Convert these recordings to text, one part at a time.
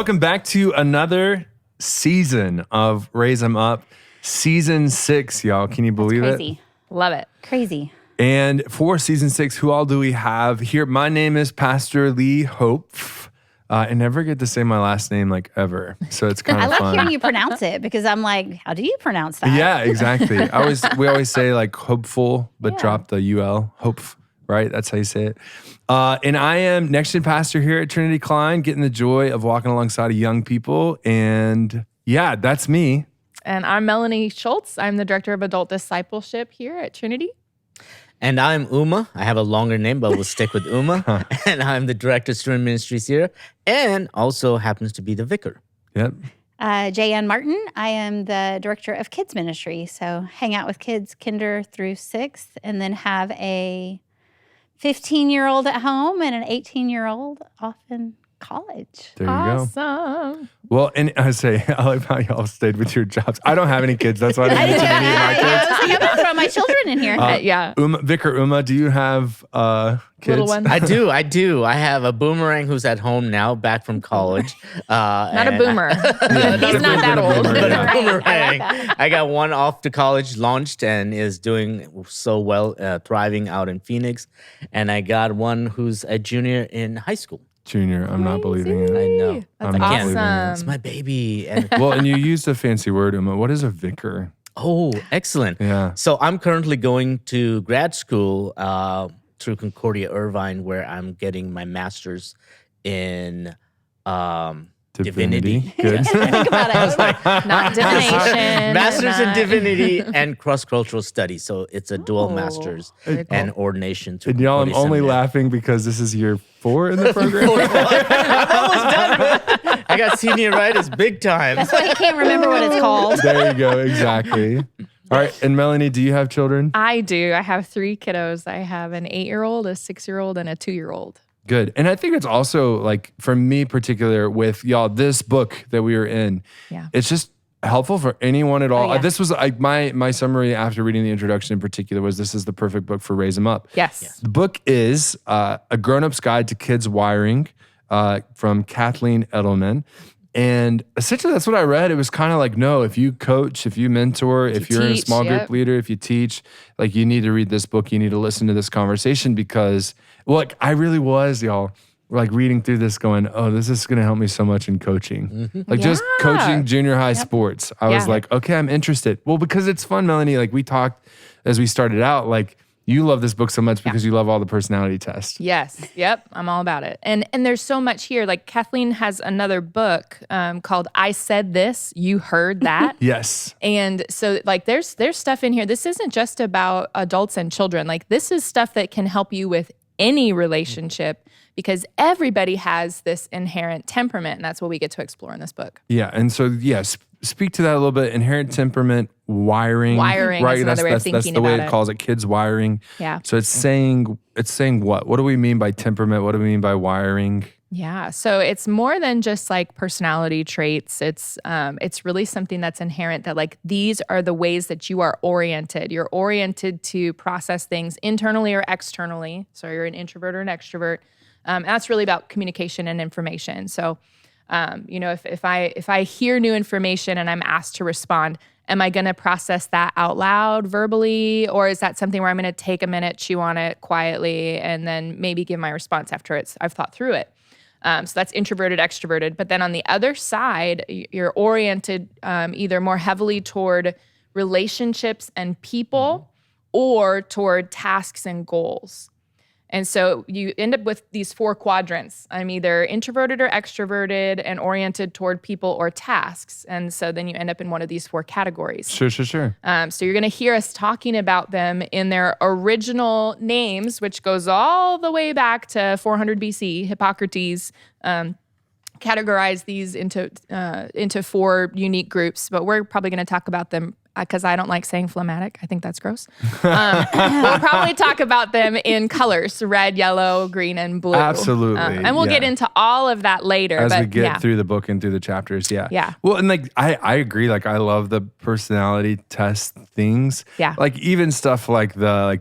welcome back to another season of Raise 'Em Up. Season 6, y'all. Can you believe That's crazy. Love it. Crazy. And for season 6, who all do we have here? My name is Pastor Lee Hope. I never get to say my last name like ever, so it's kind I of like fun. hearing you pronounce it because I'm like, how do you pronounce that? Yeah, exactly. We always say like hopeful, but drop the UL. Hope, right? That's how you say it. And I am next gen pastor here at Trinity Klein, getting the joy of walking alongside of young people. And yeah, that's me. And I'm Melanie Schultz. I'm the Director of Adult Discipleship here at Trinity. And I'm Uma. I have a longer name, but we'll stick with Uma. And I'm the Director of Student Ministries here, and also happens to be the vicar. Yep. Jan Martin. I am the Director of Kids Ministry. So hang out with kids kinder through 6th, and then have a 15-year-old at home and an 18-year-old off in college. There you Awesome. go. Well, and I like how y'all stayed with your jobs. I don't have any kids. That's why I didn't mention any of my kids. I was like, I'm going to throw my children in here. Yeah. Vicar Uma, do you have kids? Little ones. I do. I have a boomerang who's at home now, back from college. Not a boomer. He's not that old. But a Right. boomerang. I like that. I got one off to college, launched, and is doing so well, thriving out in Phoenix. And I got one who's a junior in high school. Junior, I'm not believing it. I know. That's I'm not believing it. awesome. It's my baby. And Well, and you used a fancy word, Uma. What is a vicar? oh, excellent. Yeah. So I'm currently going to grad school through Concordia Irvine, where I'm getting my master's in divinity. Good. Think about it. Not divination. Master's in not- divinity and cross-cultural studies. So it's a dual Oh, master's very cool. and ordination through And y'all, I'm Concordia only Seminary. laughing because this is year 4 in the program. I'm almost done, man. I got senioritis big time. That's why he can't remember what it's called. There you go. Exactly. All right. And Melanie, do you have children? I do. I have 3 kiddos. I have an 8-year-old, a 6-year-old, and a 2-year-old. Good. And I think it's also like, for me particular with y'all, this book that we were in, Yeah. it's just helpful for anyone at all. Oh, yeah. This was like my summary after reading the introduction in particular was this is the perfect book for Raise 'Em Up. Yes. The book is A Grown-Up's Guide to Kids Wiring from Kathleen Edelman. And essentially that's what I read. It was kind of like, no, if you coach, if you mentor, if you're a teach, small group yep. leader, if you teach, like you need to read this book, you need to listen to this conversation because, well, like I really was, y'all, like reading through this going, oh, this is going to help me so much in coaching. Like just Yeah. coaching junior high sports. I was Yeah. like, okay, I'm interested. Well, because it's fun, Melanie, like we talked as we started out, like you love this book so much because you love all the personality tests. Yes. Yep. I'm all about it. And there's so much here. Like Kathleen has another book called I Said This, You Heard That. Yes. And so like there's stuff in here. This isn't just about adults and children. Like this is stuff that can help you with any relationship because everybody has this inherent temperament, and that's what we get to explore in this book. Yeah. And so, yes, speak to that a little bit. Inherent temperament, wiring. Wiring right? is another way of That's thinking the way about it it. calls it, kids wiring. Yeah. So it's saying what? What do we mean by temperament? What do we mean by wiring? Yeah. So it's more than just like personality traits. It's really something that's inherent that like these are the ways that you are oriented. You're oriented to process things internally or externally. So you're an introvert or an extrovert. And that's really about communication and information. So, if I hear new information and I'm asked to respond, am I going to process that out loud verbally? Or is that something where I'm going to take a minute, chew on it quietly, and then maybe give my response after I've thought through it? So that's introverted, extroverted. But then on the other side, you're oriented either more heavily toward relationships and people or toward tasks and goals. And so you end up with these 4 quadrants. I'm either introverted or extroverted and oriented toward people or tasks. And so then you end up in one of these 4 categories. Sure. So you're going to hear us talking about them in their original names, which goes all the way back to 400 BC. Hippocrates categorized these into 4 unique groups, but we're probably going to talk about them because I don't like saying phlegmatic. I think that's gross. We'll probably talk about them in colors, red, yellow, green, and blue. Absolutely, And we'll get into all of that later. As but we get yeah. through the book and through the chapters, yeah. Yeah. Well, and like I agree. Like I love the personality test things. Yeah. Like even stuff like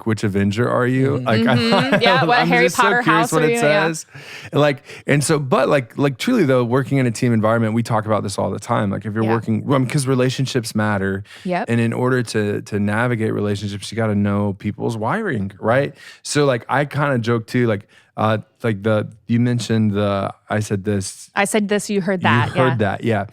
which Avenger are you? Like Yeah, what I'm Harry just Potter so curious house what are it you? Yeah. says. But truly though, working in a team environment, we talk about this all the time. Like if you're working, because relationships matter. Yep. And in order to navigate relationships, you got to know people's wiring, right? So like I kind of joke too, you mentioned I said this, You heard that. you heard that, yeah.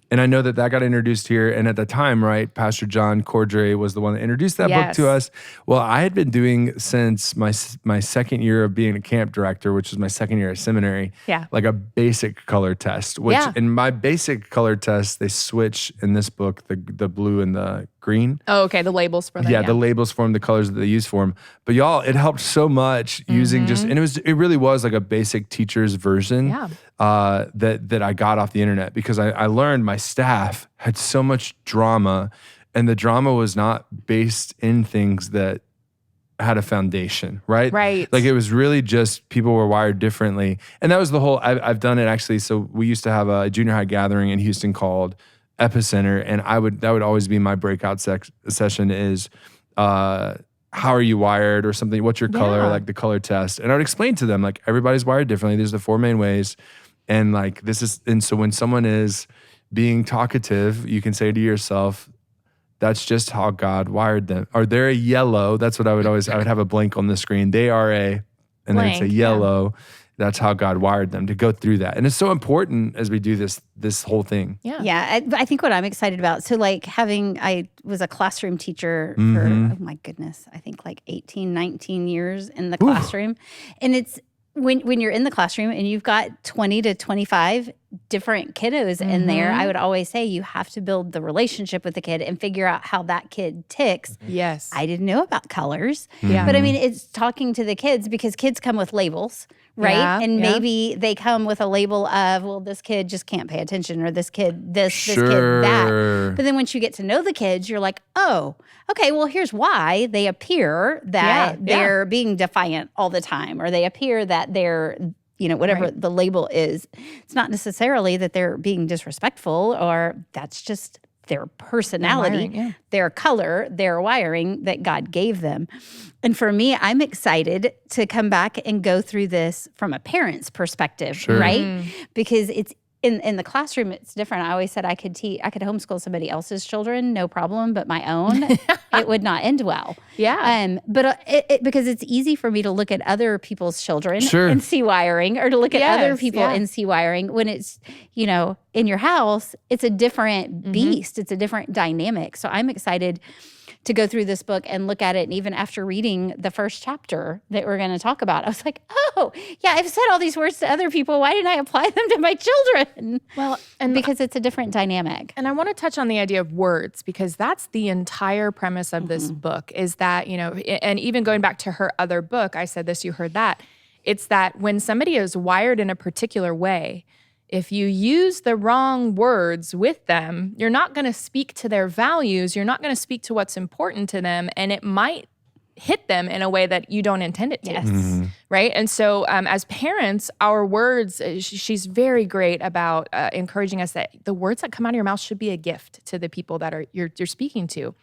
And I know that got introduced here. And at the time, right, Pastor John Cordray was the one that introduced that book to us. Well, I had been doing since my second year of being a camp director, which was my second year at seminary, like a basic color test, which in my basic color test, they switch in this book, the blue and the green. Oh, okay. The labels for them. Yeah, the labels for them, the colors that they use for them. But y'all, it helped so much using and it really was like a basic teacher's version that I got off the internet, because I learned my staff had so much drama, and the drama was not based in things that had a foundation, right? Right. Like it was really just people were wired differently. And that was the whole, I've done it actually. So we used to have a junior high gathering in Houston called Epicenter, and that would always be my breakout session is how are you wired or something, what's your color, like the color test. And I would explain to them like everybody's wired differently. There's the 4 main ways. And like so when someone is being talkative, you can say to yourself, that's just how God wired them. Or they're a yellow. That's what I would have a blank on the screen. They are and then it's a yellow. Yeah. That's how God wired them, to go through that. And it's so important as we do this whole thing. Yeah. I think what I'm excited about, so like I was a classroom teacher for, oh my goodness, I think like 18, 19 years in the classroom. And it's, when you're in the classroom and you've got 20 to 25 different kiddos in there, I would always say you have to build the relationship with the kid and figure out how that kid ticks. Yes. I didn't know about colors. Yeah. But I mean, it's talking to the kids, because kids come with labels, right? Yeah, and maybe they come with a label of, well, this kid just can't pay attention, or this kid this kid that. But then once you get to know the kids, you're like, oh, okay, well, here's why they appear that they're being defiant all the time, or they appear that they're, whatever the label is. It's not necessarily that they're being disrespectful, or that's just their personality, their color, their wiring that God gave them. And for me, I'm excited to come back and go through this from a parent's perspective, right? Because it's in the classroom, it's different. I always said I could homeschool somebody else's children, no problem, but my own, it would not end well. Yeah. But because it's easy for me to look at other people's children and see wiring, or to look at other people and see wiring. When it's, in your house, it's a different beast. It's a different dynamic. So I'm excited to go through this book and look at it. And even after reading the first chapter that we're going to talk about, I was like, oh, yeah, I've said all these words to other people. Why didn't I apply them to my children? Well, and because it's a different dynamic. And I want to touch on the idea of words, because that's the entire premise of this book, is that, and even going back to her other book, I said this, you heard that. It's that when somebody is wired in a particular way, if you use the wrong words with them, you're not going to speak to their values. You're not going to speak to what's important to them. And it might hit them in a way that you don't intend it to. Yes. Right? And so as parents, our words, she's very great about encouraging us that the words that come out of your mouth should be a gift to the people that you're speaking to.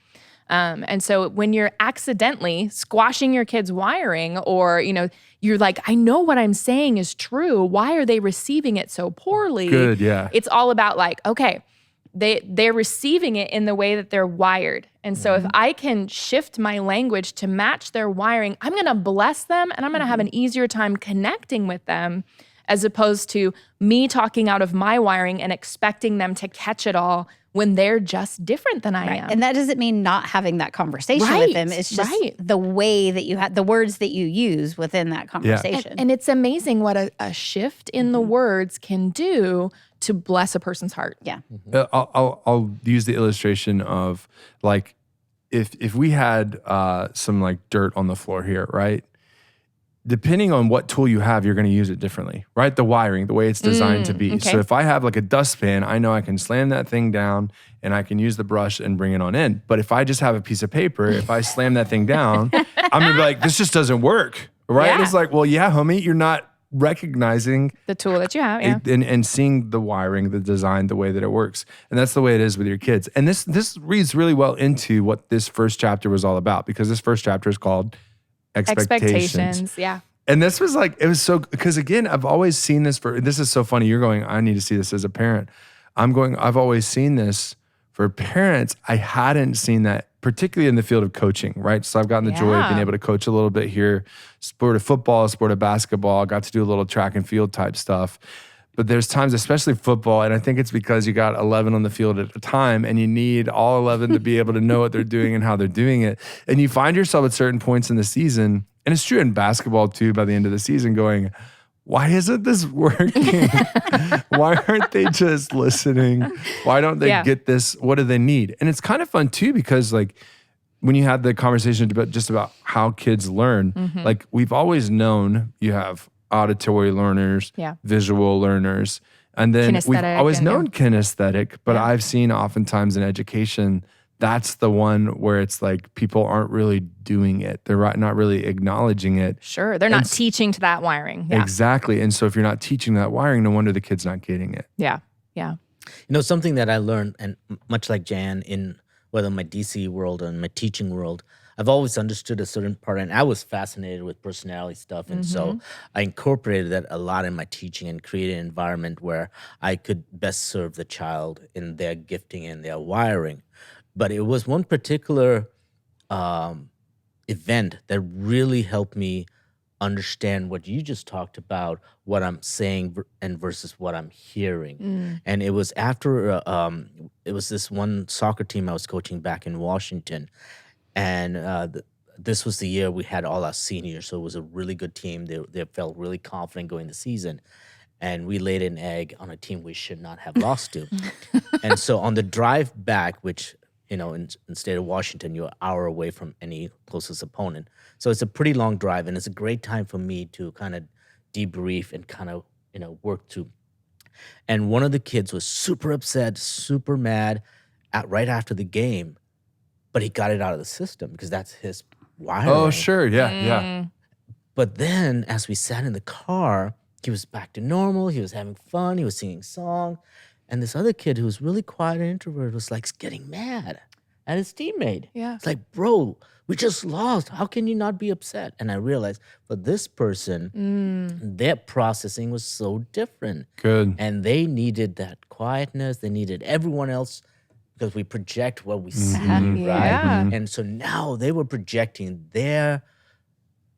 And so when you're accidentally squashing your kid's wiring, or, you're like, I know what I'm saying is true. Why are they receiving it so poorly? Good, yeah. It's all about like, okay, they're receiving it in the way that they're wired. And so if I can shift my language to match their wiring, I'm going to bless them, and I'm going to have an easier time connecting with them, as opposed to me talking out of my wiring and expecting them to catch it all when they're just different than I am. And that doesn't mean not having that conversation with them. It's just the way that you have, the words that you use within that conversation. And it's amazing what a shift in the words can do to bless a person's heart. Yeah. I'll use the illustration of like, if we had some like dirt on the floor here, right? Depending on what tool you have, you're going to use it differently, right? The wiring, the way it's designed to be. Okay. So if I have like a dustpan, I know I can slam that thing down and I can use the brush and bring it on in. But if I just have a piece of paper, if I slam that thing down, I'm going to be like, this just doesn't work, right? Yeah. It's like, well, yeah, homie, you're not recognizing The tool that you have, yeah. and seeing the wiring, the design, the way that it works. And that's the way it is with your kids. And this reads really well into what this first chapter was all about, because this first chapter is called Expectations. Yeah. And this was like, it was so, because again, I've always seen this this is so funny. You're going, I need to see this as a parent. I've always seen this for parents. I hadn't seen that, particularly in the field of coaching, right? So I've gotten the joy of being able to coach a little bit here, sport of football, sport of basketball, got to do a little track and field type stuff. But there's times, especially football, and I think it's because you got 11 on the field at a time and you need all 11 to be able to know what they're doing and how they're doing it. And you find yourself at certain points in the season, and it's true in basketball too, by the end of the season going, why isn't this working? Why aren't they just listening? Why don't they get this? What do they need? And it's kind of fun too, because like when you had the conversation about how kids learn, like we've always known you have auditory learners, visual learners, and then we've always known kinesthetic, but I've seen oftentimes in education, that's the one where it's like people aren't really doing it. They're not really acknowledging it. Sure. They're not teaching to that wiring. Yeah. Exactly. And so if you're not teaching that wiring, no wonder the kid's not getting it. Yeah. Yeah. Something that I learned, and much like Jan, in whether my DC world or in my teaching world, I've always understood a certain part, and I was fascinated with personality stuff. And so I incorporated that a lot in my teaching and created an environment where I could best serve the child in their gifting and their wiring. But it was one particular event that really helped me understand what you just talked about, what I'm saying and versus what I'm hearing. And it was after, it was this one soccer team I was coaching back in Washington. And this was the year we had all our seniors. So it was a really good team. They felt really confident going the season. And we laid an egg on a team we should not have lost to. And so on the drive back, which in the state of Washington, you're an hour away from any closest opponent. So it's a pretty long drive, and it's a great time for me to kind of debrief and kind of, work through. And one of the kids was super upset, super mad right after the game, but he got it out of the system because that's his wiring. Oh, sure. Yeah. But then as we sat in the car, he was back to normal. He was having fun. He was singing songs. And this other kid who was really quiet and introverted was like getting mad at his teammate. Yeah. It's like, bro, we just lost. How can you not be upset? And I realized for this person, their processing was so different. Good. And they needed that quietness. They needed everyone else because we project what we see, right? Yeah. And so now they were projecting their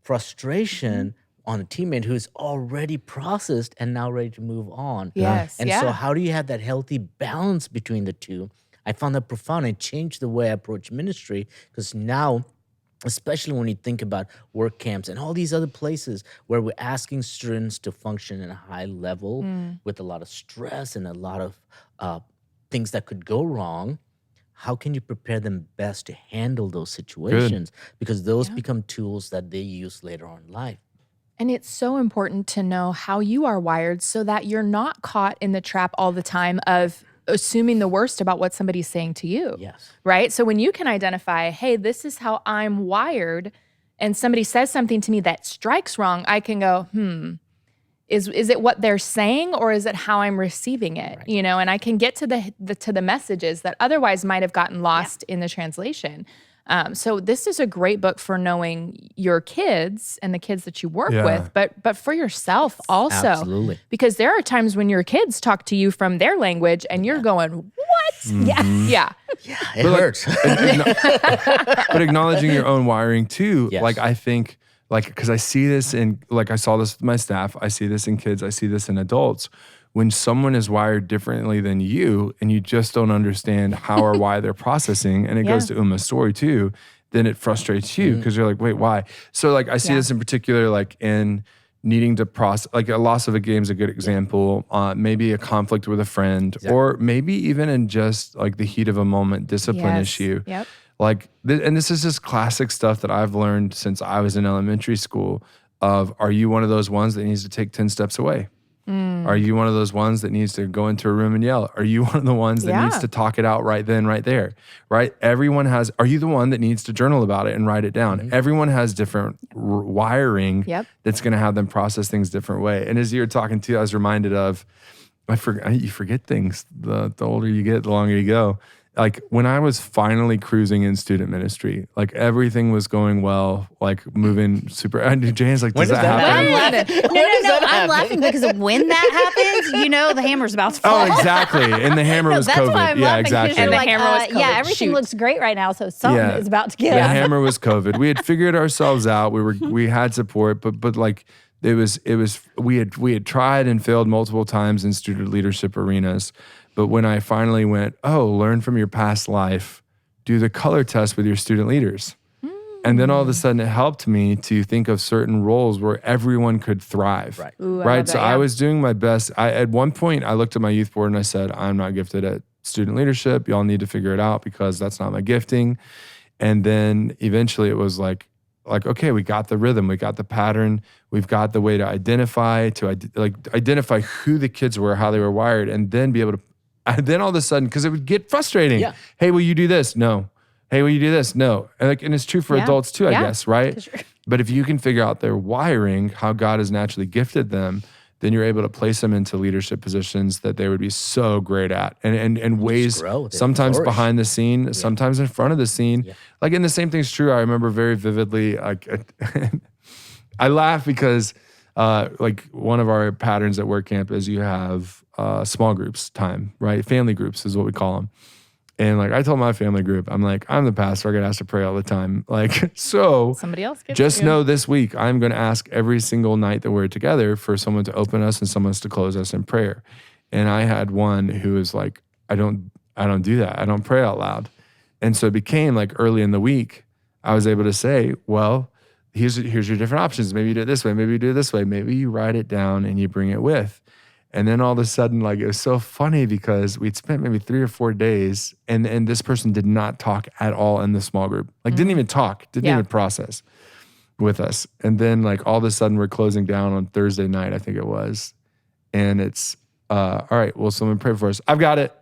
frustration on a teammate who is already processed and now ready to move on. Yes. And so how do you have that healthy balance between the two? I found that profound. It changed the way I approach ministry because now, especially when you think about work camps and all these other places where we're asking students to function at a high level with a lot of stress and a lot of things that could go wrong, how can you prepare them best to handle those situations? Because those become tools that they use later on in life. And it's so important to know how you are wired so that you're not caught in the trap all the time of assuming the worst about what somebody's saying to you. Yes. Right? So when you can identify, hey, this is how I'm wired, and somebody says something to me that strikes wrong, I can go, is it what they're saying or is it how I'm receiving it? Right. And I can get to the messages that otherwise might have gotten lost in the translation. So this is a great book for knowing your kids and the kids that you work with, but for yourself also. Absolutely. Because there are times when your kids talk to you from their language and you're going, what? Yeah. It hurts. But acknowledging your own wiring too, Yes. like I think, because I see this I saw this with my staff, I see this in kids, I see this in adults. When someone is wired differently than you and you just don't understand how or why they're processing, and it goes to Uma's story too, then it frustrates you because you're like, wait, why? So I see this in particular, in needing to process, a loss of a game is a good example, maybe a conflict with a friend, or maybe even in just the heat of a moment, discipline issue. Yep. And this is just classic stuff that I've learned since I was in elementary school are you one of those ones that needs to take 10 steps away? Are you one of those ones that needs to go into a room and yell? Are you one of the ones that needs to talk it out right then, right there, right? Everyone has, are you the one that needs to journal about it and write it down? Everyone has different wiring that's going to have them process things different way. And as you were talking to, I was reminded of, you forget things. The older you get, the longer you go. Like when I was finally cruising in student ministry, like everything was going well, like moving super. And Jane's like, does that happen? No. I'm laughing because when that happens, the hammer's about to fall. Oh, exactly. And the hammer was that's COVID. Why I'm yeah, laughing, exactly. And the hammer was COVID. Yeah, everything looks great right now, so something is about to give. The hammer was COVID. We had figured ourselves out. We had support, but like it was we had tried and failed multiple times in student leadership arenas. But when I finally went, learn from your past life, do the color test with your student leaders. And then all of a sudden it helped me to think of certain roles where everyone could thrive. Right. Ooh, right. So I was doing my best. At one point I looked at my youth board and I said, I'm not gifted at student leadership. Y'all need to figure it out because that's not my gifting. And then eventually it was like, okay, we got the rhythm, we got the pattern, we've got the way to identify who the kids were, how they were wired, and then be able to, and then all of a sudden, because it would get frustrating. Yeah. Hey, will you do this? No. Hey, will you do this? No. And it's true for adults too, I guess, right? Sure. But if you can figure out their wiring, how God has naturally gifted them, then you're able to place them into leadership positions that they would be so great at. And ways, sometimes behind the scene, sometimes in front of the scene. Yeah. Like, and the same thing's true. I remember very vividly, I laugh because like one of our patterns at work camp is you have small groups time, right? Family groups is what we call them. And like I told my family group, I'm like, I'm the pastor. I get asked to pray all the time. Like, so somebody else gets just know this week, I'm going to ask every single night that we're together for someone to open us and someone to close us in prayer. And I had one who was like, I don't do that. I don't pray out loud. And so it became like early in the week, I was able to say, well, here's your different options. Maybe you do it this way. Maybe you do it this way. Maybe you write it down and you bring it with. And then all of a sudden, like, it was so funny because we'd spent maybe 3 or 4 days and this person did not talk at all in the small group. Like, didn't even talk, didn't even process with us. And then like all of a sudden we're closing down on Thursday night, I think it was. And it's, all right, well, someone pray for us. I've got it.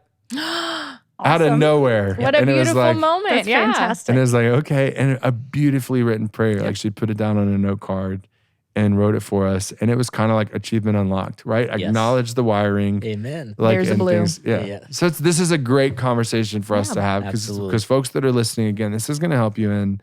Out of nowhere. What a beautiful moment. That's fantastic. And it was like, okay. And a beautifully written prayer. Like she put it down on a note card and wrote it for us. And it was kind of like achievement unlocked, right? Yes. Acknowledge the wiring. Amen. Like, there's a blue. Things, So this is a great conversation for us to have because folks that are listening, again, this is going to help you in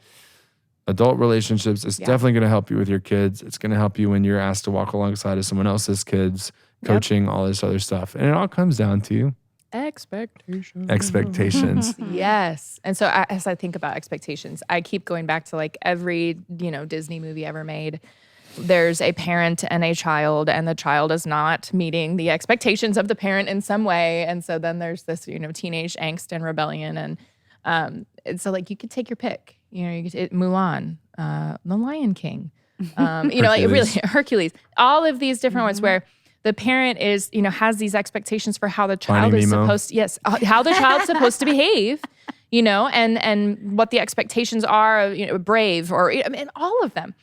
adult relationships. It's definitely going to help you with your kids. It's going to help you when you're asked to walk alongside of someone else's kids, coaching, all this other stuff. And it all comes down to expectations. Yes. And so as I think about expectations, I keep going back to like every, Disney movie ever made. There's a parent and a child, and the child is not meeting the expectations of the parent in some way. And so then there's this, teenage angst and rebellion. And so like you could take your pick. You could Mulan, The Lion King, like really Hercules, all of these different ones where the parent is, has these expectations for how the child is supposed to, how the child's supposed to behave, and what the expectations are of, brave or, all of them.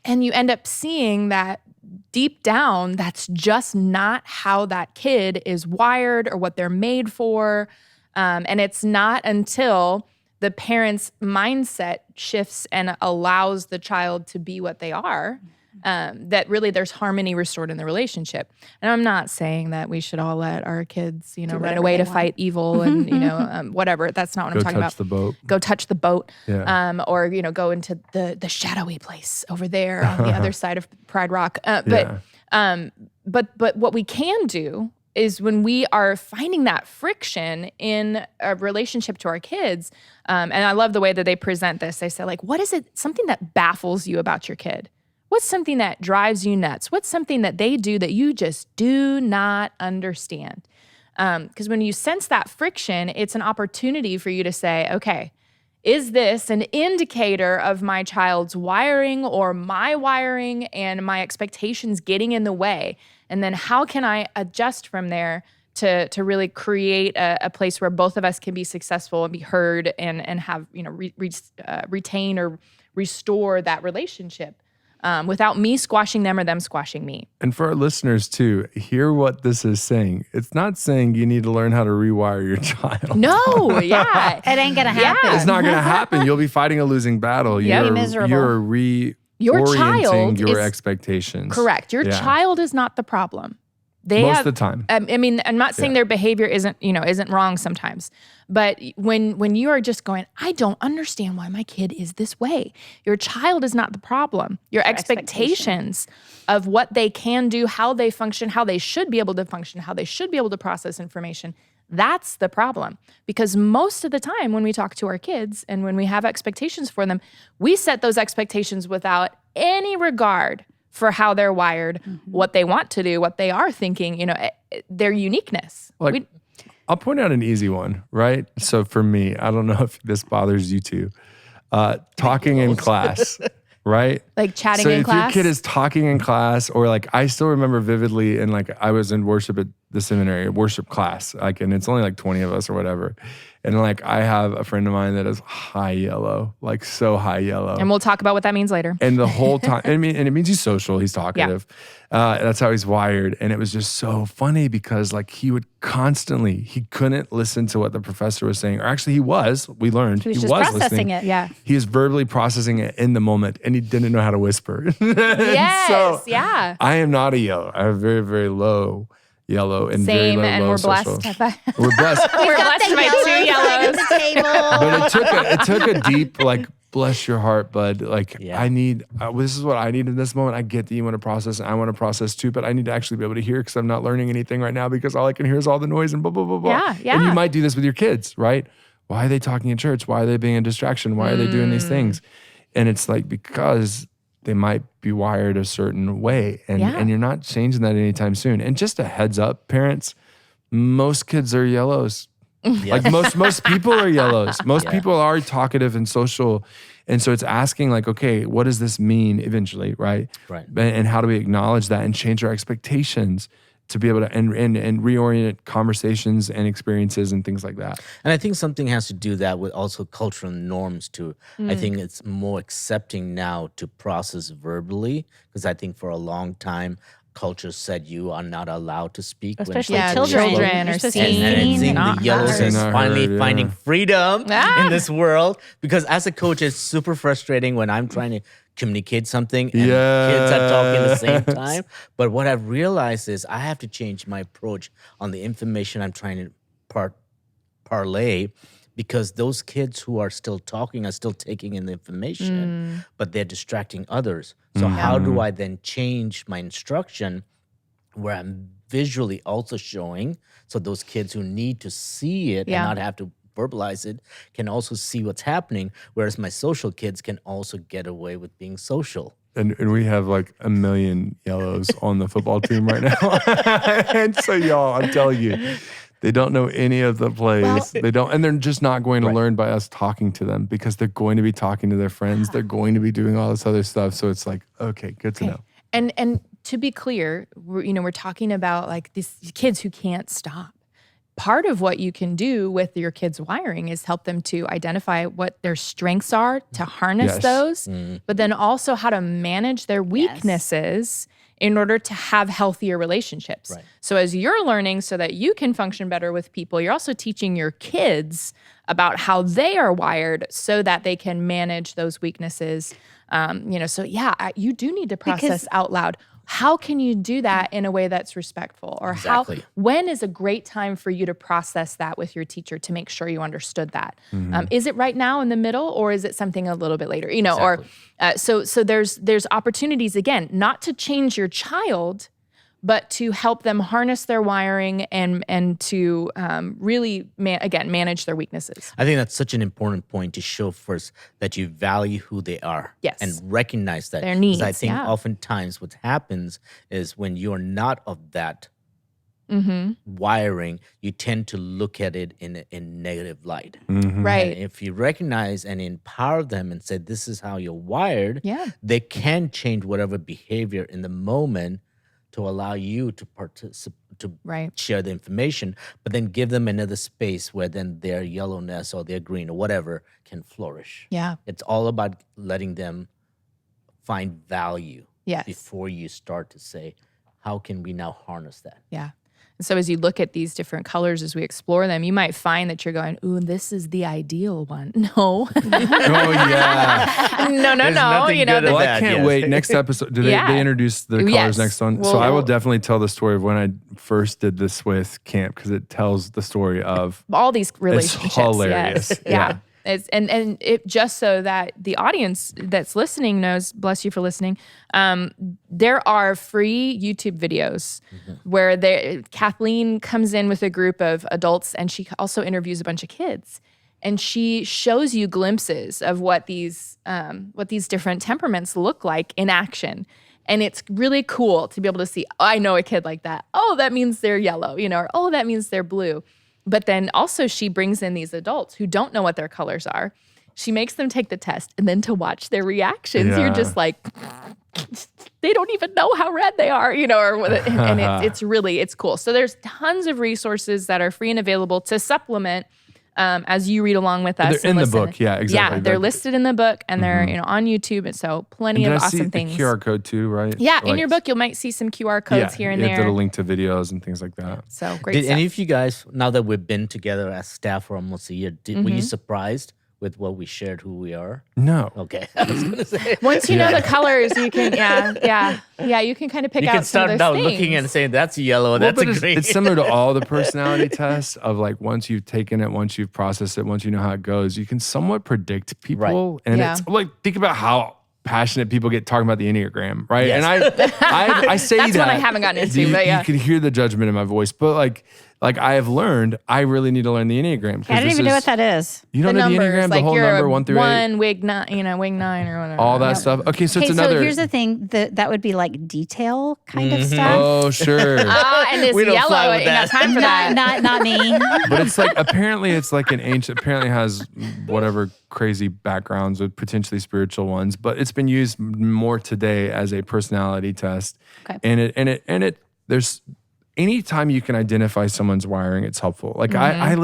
And you end up seeing that deep down, that's just not how that kid is wired or what they're made for. And it's not until the parent's mindset shifts and allows the child to be what they are, that really there's harmony restored in the relationship. And I'm not saying that we should all let our kids, run away to fight evil and, whatever. That's not what I'm talking about. Go touch the boat. Yeah. Or, go into the shadowy place over there on the other side of Pride Rock. But what we can do is when we are finding that friction in a relationship to our kids, and I love the way that they present this. They say, like, what is it, something that baffles you about your kid? What's something that drives you nuts? What's something that they do that you just do not understand? Because when you sense that friction, it's an opportunity for you to say, okay, is this an indicator of my child's wiring or my wiring and my expectations getting in the way? And then how can I adjust from there to really create a place where both of us can be successful and be heard and have, retain or restore that relationship? without me squashing them or them squashing me. And for our listeners too, hear what this is saying. It's not saying you need to learn how to rewire your child. No, yeah. It ain't going to happen. It's not going to happen. You'll be fighting a losing battle. Yeah. Be miserable. You're Your child reorienting your is- expectations. Correct. Your child is not the problem. They Most have, of the time. I mean, I'm not saying their behavior isn't wrong sometimes, but when you are just going, I don't understand why my kid is this way. Your child is not the problem. Your expectations of what they can do, how they function, how they should be able to function, how they should be able to process information. That's the problem. Because most of the time when we talk to our kids and when we have expectations for them, we set those expectations without any regard for how they're wired, what they want to do, what they are thinking, their uniqueness. Like, I'll point out an easy one, right? So for me, I don't know if this bothers you too. Talking in class, right? Like chatting so in class? So if your kid is talking in class, or like I still remember vividly, and like I was in worship at the seminary, worship class, like, and it's only like 20 of us or whatever. And like I have a friend of mine that is high yellow, like so high yellow. And we'll talk about what that means later. And the whole time, and it means he's social, he's talkative. That's how he's wired. And it was just so funny because like he couldn't listen to what the professor was saying. Or actually we learned He was just processing listening. it. Yeah. He was verbally processing it in the moment and he didn't know how to whisper. Yes, So yeah. I am not a yellow. I have very, very low yellow and very Same, low, and low we're social. blessed. We're blessed. We're Got blessed the by yellow two side yellows. of the table. But it took a deep, like, bless your heart, bud. Like, Yeah. I need, this is what I need in this moment. I get that you want to process and I want to process too, but I need to actually be able to hear because I'm not learning anything right now because all I can hear is all the noise and blah, blah, blah, blah. Yeah, yeah. And you might do this with your kids, right? Why are they talking in church? Why are they being a distraction? Why are they doing these things? And it's like, because they might be wired a certain way and you're not changing that anytime soon. And just a heads up, parents, most kids are yellows. Like most people are yellows. Most people are talkative and social. And so it's asking like, okay, what does this mean eventually, right? Right. And how do we acknowledge that and change our expectations to be able to and reorient conversations and experiences and things like that. And I think something has to do that with also cultural norms too. I think it's more accepting now to process verbally because I think for a long time culture said you are not allowed to speak. Especially Yeah, children. children You're are supposed to be seen And I think not the yellows heard. is Not finally heard, yeah. finding freedom Ah. in this world. Because as a coach, it's super frustrating when I'm trying to communicate something and kids are talking at the same Yes. time. But what I've realized is I have to change my approach on the information I'm trying to parlay because those kids who are still talking are still taking in the information, but they're distracting others. So how do I then change my instruction where I'm visually also showing so those kids who need to see it Yeah. and not have to verbalize it can also see what's happening, whereas my social kids can also get away with being social. And we have like 1 million yellows on the football team right now. And so y'all, I'm telling you, they don't know any of the plays. Well- They don't, and they're just not going to learn by us talking to them because they're going to be talking to their friends. They're going to be doing all this other stuff. So it's like, okay, good to know. And to be clear, we're talking about like these kids who can't stop. Part of what you can do with your kids' wiring is help them to identify what their strengths are, to harness Yes. those, but then also how to manage their weaknesses in order to have healthier relationships. Right. So as you're learning so that you can function better with people, you're also teaching your kids about how they are wired so that they can manage those weaknesses. You do need to process out loud. How can you do that in a way that's respectful? Or Exactly. when is a great time for you to process that with your teacher to make sure you understood that? Is it right now in the middle or is it something a little bit later? So there's opportunities, again, not to change your child, but to help them harness their wiring and to really, manage their weaknesses. I think that's such an important point to show first that you value who they are. Yes. And recognize that. Their 'Cause needs, I think yeah. oftentimes what happens is when you're not of that wiring, you tend to look at it in a negative light. Right. And if you recognize and empower them and say, this is how you're wired, Yeah. they can change whatever behavior in the moment to allow you to Right. share the information, but then give them another space where then their yellowness or their green or whatever can flourish. Yeah. It's all about letting them find value Yes. before you start to say, how can we now harness that? Yeah. And so as you look at these different colors, as we explore them, you might find that you're going, ooh, this is the ideal one. No. Oh yeah. no. nothing You know, good Well, I Bad, can't yes. wait. Next episode, do Yeah. they introduce the colors Yes. next one? Well, So I will definitely tell the story of when I first did this with camp because it tells the story of all these relationships. hilarious. Yes. Yeah. It's and it just so that the audience that's listening knows, bless you for listening. There are free YouTube videos where Kathleen comes in with a group of adults and she also interviews a bunch of kids. And she shows you glimpses of what these different temperaments look like in action. And it's really cool to be able to see, oh, I know a kid like that. Oh, that means they're yellow, or oh, that means they're blue. But then also she brings in these adults who don't know what their colors are. She makes them take the test and then to watch their reactions, you're just like, they don't even know how red they are, and it's cool. So there's tons of resources that are free and available to supplement as you read along with us. They're in the book. Yeah, exactly. Yeah, they're listed in the book and they're on YouTube. And so plenty of awesome see things. the QR code too, right? Yeah, in your book, you might see some QR codes here and there. That'll link to videos and things like that. So great Did stuff. any of you guys, now that we've been together as staff for almost a year, were you surprised with what we shared, who we are? No. Okay, I was gonna say. Once you know the colors, you can, you can kind of pick You out can some of start those now things. looking and saying that's yellow, Well, that's but a it's, green. it's similar to all the personality tests of like once you've taken it, once you've processed it, once you know how it goes, you can somewhat predict people. And Yeah. it's like, think about how passionate people get talking about the Enneagram, right? Yes. And I say That's that. one I haven't gotten into, but yeah. You can hear the judgment in my voice, but like I have learned, I really need to learn the Enneagram. I don't even know what that is. You don't know the Enneagram, the whole you're number 1 through 8, one, wig 9, wig 9 or whatever. all that stuff. Okay, so it's Okay, another. so here's the thing. That would be like detail kind of stuff. Oh, sure. And this We don't yellow, fly with ain't got that. time for that. Not me. But it's like apparently it's like an ancient, apparently has whatever crazy backgrounds with potentially spiritual ones, but it's been used more today as a personality test. Okay. And it there's anytime you can identify someone's wiring, it's helpful. Like I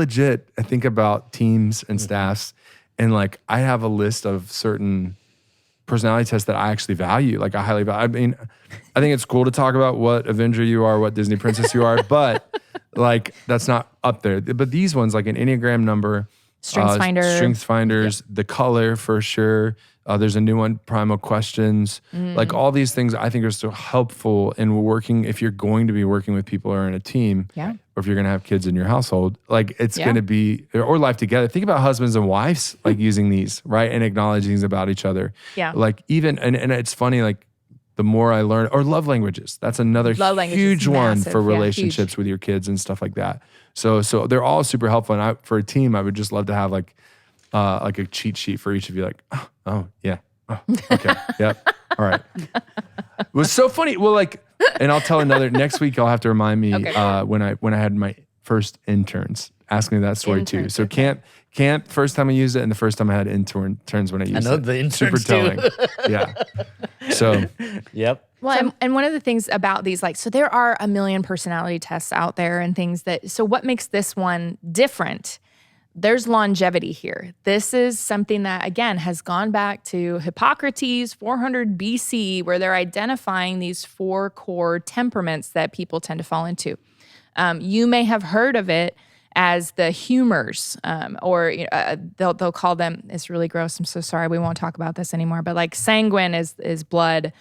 think about teams and staffs, and like I have a list of certain personality tests that I actually value. Like I highly value. I mean, I think it's cool to talk about what Avenger you are, what Disney princess you are, but like that's not up there. But these ones, like an Enneagram number, Strengths finders, the color for sure. There's a new one, primal questions. Like all these things I think are so helpful in working, if you're going to be working with people or in a team, or if you're going to have kids in your household, like it's going to be, or life together. Think about husbands and wives, like using these, right? And acknowledging things about each other. Yeah. Like even, and it's funny, like the more I learn, or love languages. That's another huge one for relationships with your kids and stuff like that. So they're all super helpful. And for a team, I would just love to have like a cheat sheet for each of you. Like, oh yeah, oh, okay, yep, all right. It was so funny. Well, like, and I'll tell another next week. I'll have to remind me when I had my first interns. Ask me that story too. So camp, first time I used it, and the first time I had interns when I used it. I know the interns super too. telling. Yeah. So Yep. Well, and one of the things about these, like, so there are a million personality tests out there and things so what makes this one different? There's longevity here. This is something that, again, has gone back to Hippocrates, 400 BC, where they're identifying these 4 core temperaments that people tend to fall into. You may have heard of it as the humors, or they'll call them, it's really gross, I'm so sorry, we won't talk about this anymore, but like sanguine is blood,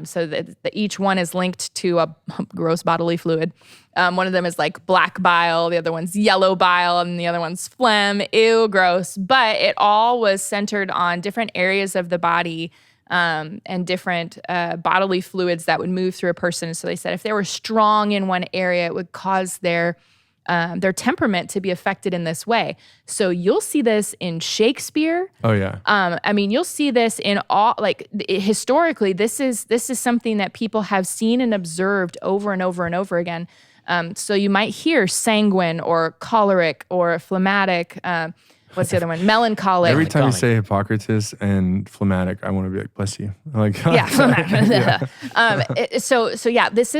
so that each one is linked to a gross bodily fluid. One of them is like black bile, the other one's yellow bile, and the other one's phlegm, ew, gross, but it all was centered on different areas of the body and different bodily fluids that would move through a person. So they said if they were strong in one area, it would cause their temperament to be affected in this way. So you'll see this in Shakespeare. oh yeah. I mean, you'll see this in all, like historically, this is something that people have seen and observed over and over and over again. So you might hear sanguine or choleric or phlegmatic. what's the other one? Melancholic. Every time you Melancholic. say Hippocrates and phlegmatic, I want to be like, bless you. Like, Yeah. So yeah, this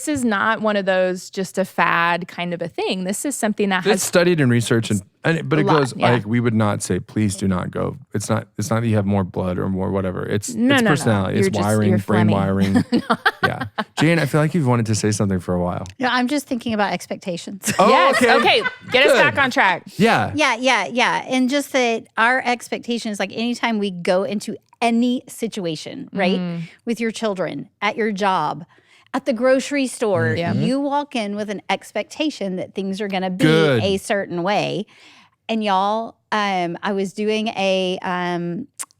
is not one of those just a fad kind of a thing. This is something that it's has studied and researched, but it lot, goes yeah. like we would not say, please do not go. It's not that you have more blood or more whatever. It's No. personality. You're It's just- wiring, you're brain phlegmy. wiring. Yeah, Jane, I feel like you've wanted to say something for a while. No, I'm just thinking about expectations. Oh, yes. okay. Okay. Get us Good. back on track. Yeah. Yeah. And just that our expectations, like anytime we go into any situation, right, with your children, at your job, at the grocery store, you walk in with an expectation that things are going to be Good. a certain way. And y'all, I was doing a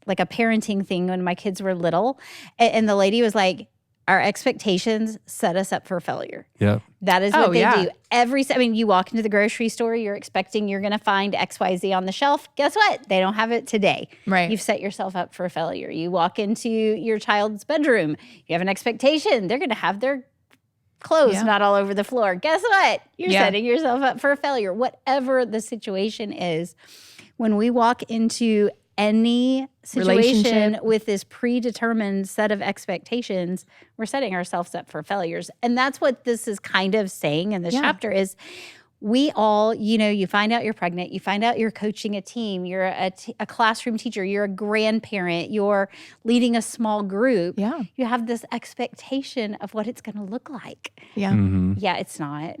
like a parenting thing when my kids were little, and the lady was like, "Our expectations set us up for failure." Yeah. That is what Oh, they yeah. do. You walk into the grocery store, you're expecting you're going to find XYZ on the shelf. Guess what? They don't have it today. Right. You've set yourself up for failure. You walk into your child's bedroom, you have an expectation they're going to have their clothes Yeah. not all over the floor. Guess what? You're Yeah. setting yourself up for failure. Whatever the situation is, when we walk into any situation Relationship. with this predetermined set of expectations, we're setting ourselves up for failures. And that's what this is kind of saying in this Yeah. chapter is we all, you find out you're pregnant, you find out you're coaching a team, you're a classroom teacher, you're a grandparent, you're leading a small group. Yeah. You have this expectation of what it's going to look like. Yeah. Mm-hmm. Yeah, it's not.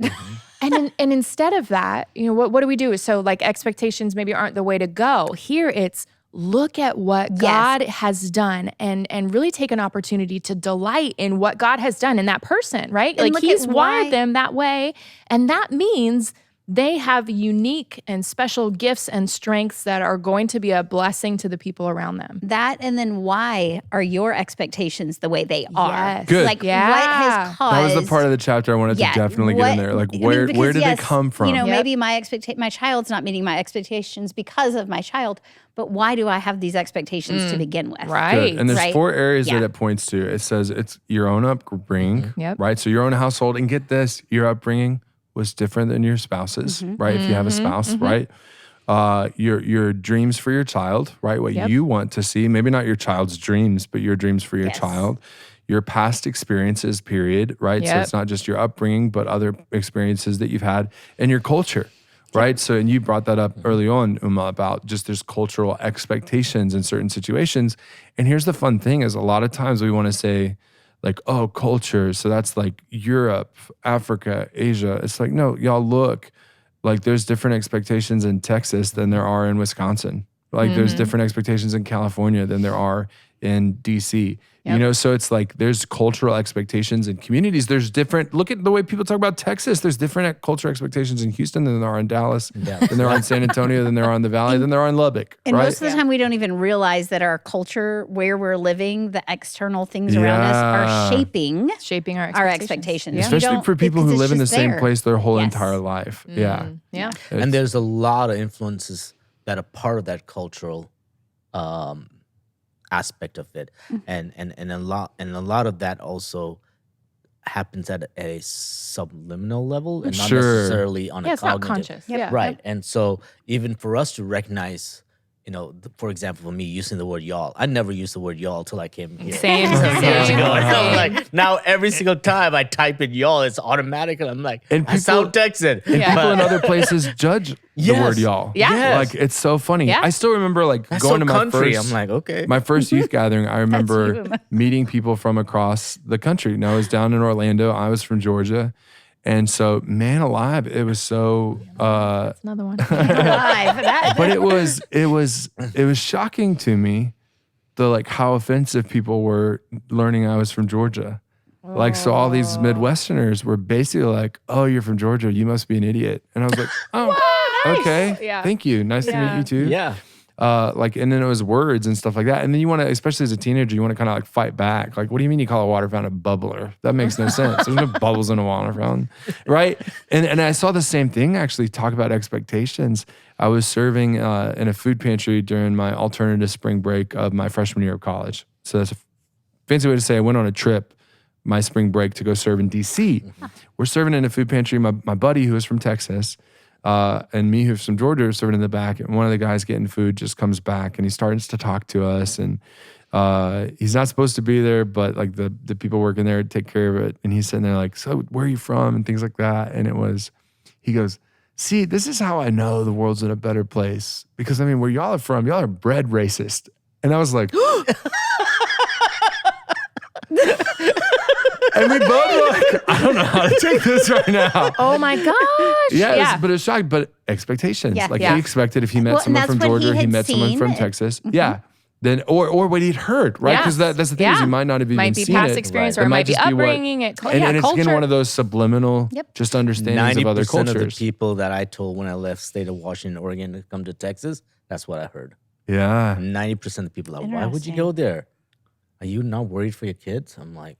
And instead of that, what do we do? So like expectations maybe aren't the way to go. Here it's look at what Yes. God has done and really take an opportunity to delight in what God has done in that person, right? And Like look he's at why- wired them that way. And that means they have unique and special gifts and strengths that are going to be a blessing to the people around them. That and then why are your expectations the way they are? Yes. Good. Like Yeah. what has caused That was the part of the chapter I wanted to definitely get in there. Like, where because did yes, they come from? Yep. Maybe my child's not meeting my expectations because of my child, but why do I have these expectations to begin with? Right. Good. And there's Right. 4 areas Yeah. that it points to. It says it's your own upbringing, Yep. right? So your own household, and get this, your upbringing was different than your spouse's, right? If you have a spouse, right? Your dreams for your child, right? What Yep. you want to see, maybe not your child's dreams, but your dreams for your Yes. child. Your past experiences, period, right? So Yep. it's not just your upbringing, but other experiences that you've had, and your culture, right? So, and you brought that up early on, Uma, about just there's cultural expectations in certain situations. And here's the fun thing is a lot of times we want to say like, oh, culture. So that's like Europe, Africa, Asia. It's like, no, y'all look, like there's different expectations in Texas than there are in Wisconsin. Like there's different expectations in California than there are in DC. You know, so it's like there's cultural expectations in communities. There's different, look at the way people talk about Texas. There's different cultural expectations in Houston than there are in Dallas, than there are in San Antonio, than there are in the Valley, than there are in Lubbock, And right? most of the time, we don't even realize that our culture, where we're living, the external things around us Yeah. are shaping Shaping our our expectations. expectations. Yeah. You Especially don't- for people because who it's live in the just same there. place their whole Yes. entire life. Yeah. Yeah. And there's a lot of influences that are part of that cultural aspect of it, and a lot of that also happens at a subliminal level and not Sure. necessarily on Yeah, a it's not cognitive. conscious. Yeah. Right. And so even for us to recognize, for example, for me using the word y'all, I never used the word y'all till I came here. Same. Years ago. And I'm Same. like, now every single time I type in y'all, it's automatic, and I'm like, And I sound Texan. And Yeah. people in other places judge the Yes. word y'all. Yeah. Yes. Like it's so funny. Yeah. I still remember like That's going so to my country. first I'm like, okay. my first youth gathering. I remember you. meeting people from across the country. Now I was down in Orlando. I was from Georgia. And so, man alive, it was so Another one. Alive. That- but it was shocking to me how offensive people were learning I was from Georgia. Like, so all these Midwesterners were basically like, oh, you're from Georgia, you must be an idiot. And I was like, oh, okay, Yeah. thank you. Nice to meet you too. Yeah. And then it was words and stuff like that. And then you want to, especially as a teenager, you want to kind of like fight back. Like, what do you mean you call a water fountain a bubbler? That makes no sense. There's no bubbles in a water fountain, right? And I saw the same thing actually talk about expectations. I was serving in a food pantry during my alternative spring break of my freshman year of college. So that's a fancy way to say I went on a trip my spring break to go serve in DC. We're serving in a food pantry. My buddy who was from Texas, And me, who's from Georgia, is serving in the back. And one of the guys getting food just comes back and he starts to talk to us. And he's not supposed to be there, but like the people working there take care of it. And he's sitting there like, so where are you from? And things like that. And he goes, see, this is how I know the world's in a better place. Because I mean, where y'all are from, y'all are bred racist. And I was like, and we both were like, I don't know how to take this right now. Oh my gosh. Yeah. But it was shocking. But expectations. Yeah. Like Yeah. he expected if he met someone from Georgia, he met someone from Texas. Yeah. Then or what he'd heard, right? Because that's the thing is you might not have even seen it. Might be past experience or it might be upbringing. And it's culture. again one of those subliminal just understandings of other 90% cultures. of the people that I told when I left state of Washington, Oregon to come to Texas, that's what I heard. Yeah. 90% of the people are like, why would you go there? Are you not worried for your kids? I'm like,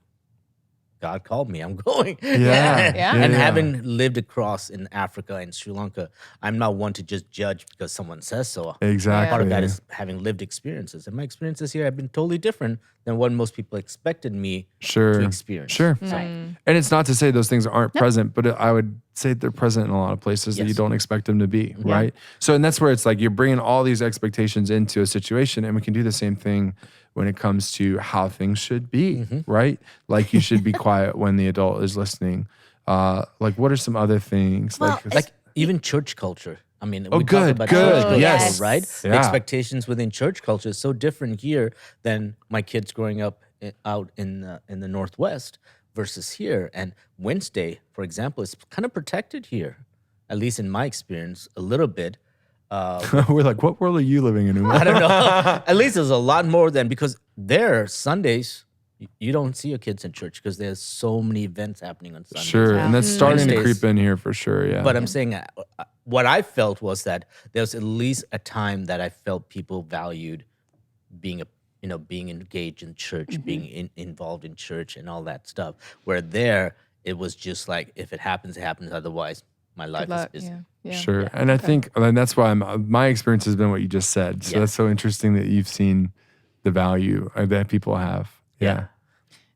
God called me. I'm going. Yeah. And having lived across in Africa and Sri Lanka, I'm not one to just judge because someone says so. Exactly. Part of that is having lived experiences. And my experiences here have been totally different than what most people expected me to experience. Sure. So, And it's not to say those things aren't present, but I would say they're present in a lot of places that you don't expect them to be, right? So, and that's where it's like you're bringing all these expectations into a situation, and we can do the same thing when it comes to how things should be, right? Like you should be quiet when the adult is listening. Like what are some other things? Well, like even church culture. I mean, we good, talk about good. church culture, Yes. right? Yeah. The expectations within church culture is so different here than my kids growing up out in the Northwest versus here. And Wednesday, for example, is kind of protected here, at least in my experience, a little bit. We're like, what world are you living in, Uma? I don't know. At least there's a lot more than because there Sundays you don't see your kids in church because there's so many events happening on Sundays. Sure, and that's starting to Wednesdays. creep in here for sure. Yeah, But I'm saying what I felt was that there was at least a time that I felt people valued being being engaged in church, being involved in church, and all that stuff. Where there it was just like if it happens, it happens. Otherwise, my life is busy. Yeah. sure. And I think and that's why my experience has been what you just said. So that's so interesting that you've seen the value that people have. Yeah.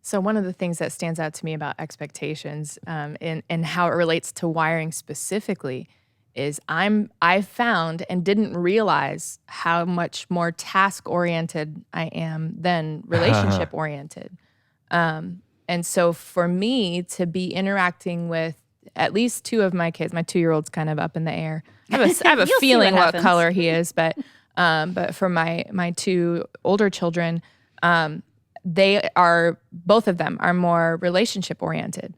So one of the things that stands out to me about expectations and how it relates to wiring specifically is I found and didn't realize how much more task-oriented I am than relationship-oriented. And so for me to be interacting with at least two of my kids, my 2-year-old's kind of up in the air. I have a You'll see feeling what what happens. color he is, but for my 2 older children, both of them are more relationship oriented.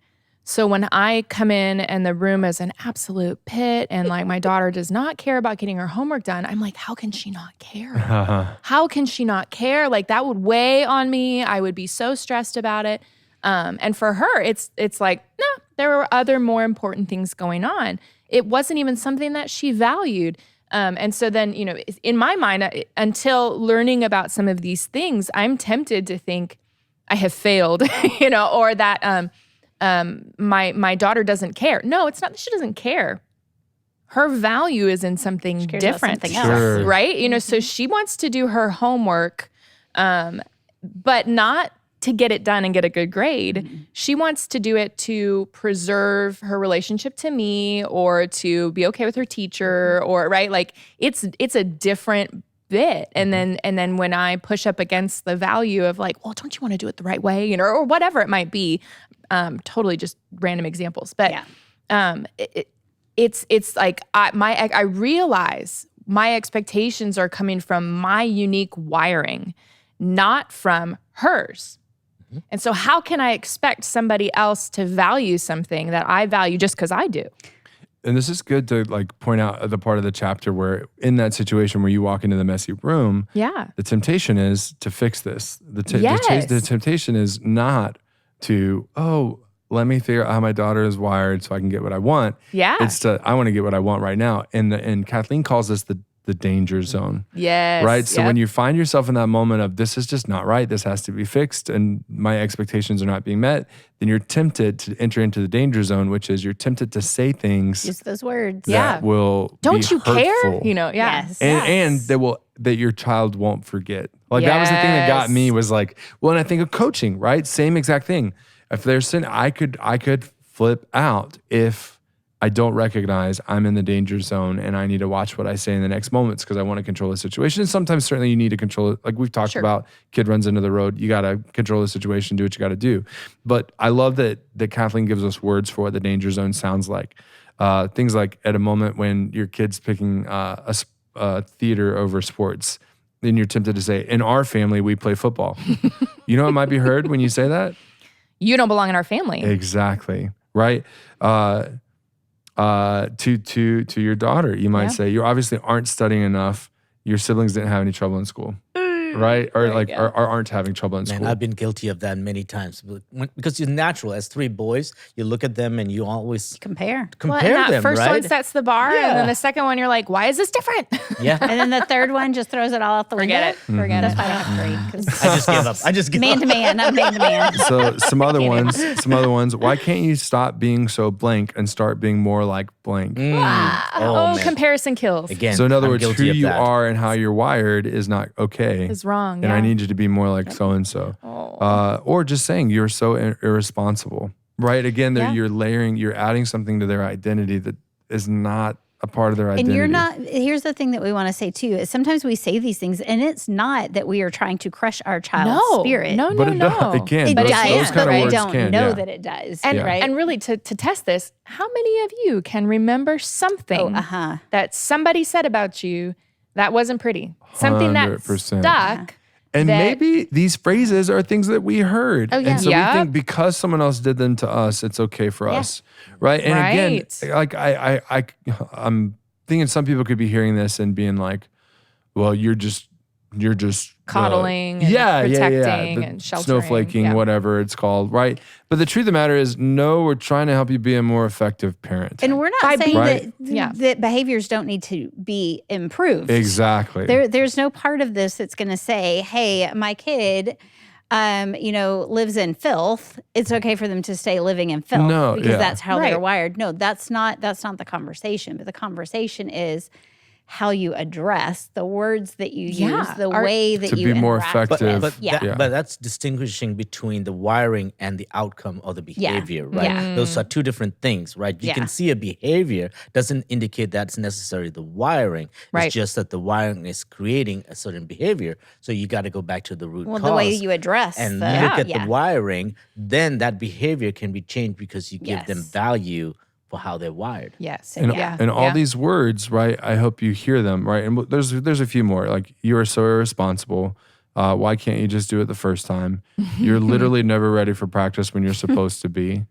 So when I come in and the room is an absolute pit and like my daughter does not care about getting her homework done, I'm like, how can she not care? How can she not care? Like that would weigh on me. I would be so stressed about it. And for her, it's like, no, there were other more important things going on. It wasn't even something that she valued. And so then, in my mind, until learning about some of these things, I'm tempted to think I have failed, or that my daughter doesn't care. No, it's not that she doesn't care. Her value is in something She cares about different, something else. Sure. right? So she wants to do her homework, but not to get it done and get a good grade. She wants to do it to preserve her relationship to me or to be okay with her teacher or right. Like it's a different bit. And then when I push up against the value of like, well, don't you want to do it the right way, or whatever it might be, totally just random examples. But it's like I realize my expectations are coming from my unique wiring, not from hers. And so how can I expect somebody else to value something that I value just because I do? And this is good to like point out the part of the chapter where in that situation where you walk into the messy room, the temptation is to fix this. The temptation is not to, let me figure out how my daughter is wired so I can get what I want. Yeah. It's I want to get what I want right now. And Kathleen calls this the danger zone. Yes. Right? So when you find yourself in that moment of this is just not right, this has to be fixed, and my expectations are not being met, then you're tempted to enter into the danger zone, which is you're tempted to say things Use those words. that will Don't be you care? hurtful. Yes. And that your child won't forget. Like that was the thing that got me was like, well, and I think of coaching, right? Same exact thing. If there's sin, I could flip out if I don't recognize I'm in the danger zone and I need to watch what I say in the next moments because I want to control the situation. And sometimes certainly you need to control it. Like we've talked about, kid runs into the road. You got to control the situation, do what you got to do. But I love that Kathleen gives us words for what the danger zone sounds like. Things like at a moment when your kid's picking a theater over sports, then you're tempted to say, in our family, we play football. You know what might be heard when you say that? You don't belong in our family. Exactly. Right? To your daughter, you might say, you obviously aren't studying enough. Your siblings didn't have any trouble in school, right? Or or aren't having trouble in school. Man, I've been guilty of that many times because it's natural. As 3 boys, you look at them and you always compare and that them. First right? one sets the bar, and then the second one, you're like, why is this different? Yeah, and then the third one just throws it all out the window. Forget it. Forget That's it. why I don't have 3. I just give up. I just give Man up. to man, I'm man to man. So some other ones. Why can't you stop being so blank and start being more like blank? Oh, man. comparison kills. Again, So in other I'm words, who guilty of you that. are and how you're wired is not okay. Is wrong. And I yeah. need you to be more like so-and-so. Or just saying you're so irresponsible, right? Again, you're layering, you're adding something to their identity that is not a part of their identity. And you're not, here's the thing that we want to say too, is sometimes we say these things and it's not that we are trying to crush our child's spirit. No, But no. it can. It Those does, kind but of we words don't can, know yeah. that it does. And, right? and really, to test this, how many of you can remember something that somebody said about you that wasn't pretty? Something that 100%. stuck. And that- maybe these phrases are things that we heard. Oh, yeah. And so Yep. we think because someone else did them to us, it's okay for us. Right? And Right. again, like I'm thinking some people could be hearing this and being like, well, you're just Coddling and protecting and sheltering. snowflaking, Yeah. whatever it's called, right? But the truth of the matter is, no, we're trying to help you be a more effective parent. And we're not By saying being- that, that behaviors don't need to be improved. Exactly. There's no part of this that's going to say, hey, my kid, lives in filth. It's okay for them to stay living in filth because that's how they're wired. No, that's not the conversation. But the conversation is how you address the words that you use, the way that to you be more interact effective. with. But that's distinguishing between the wiring and the outcome of the behavior, right? Yeah. Those are 2 different things, right? You can see a behavior doesn't indicate that's necessarily the wiring. Right. It's just that the wiring is creating a certain behavior. So you got to go back to the root cause. the way you address and the- look at yeah. the wiring, then that behavior can be changed because you give them value for how they're wired. Yes. And all these words, right? I hope you hear them, right? And there's a few more, like you are so irresponsible. Why can't you just do it the first time? You're literally never ready for practice when you're supposed to be.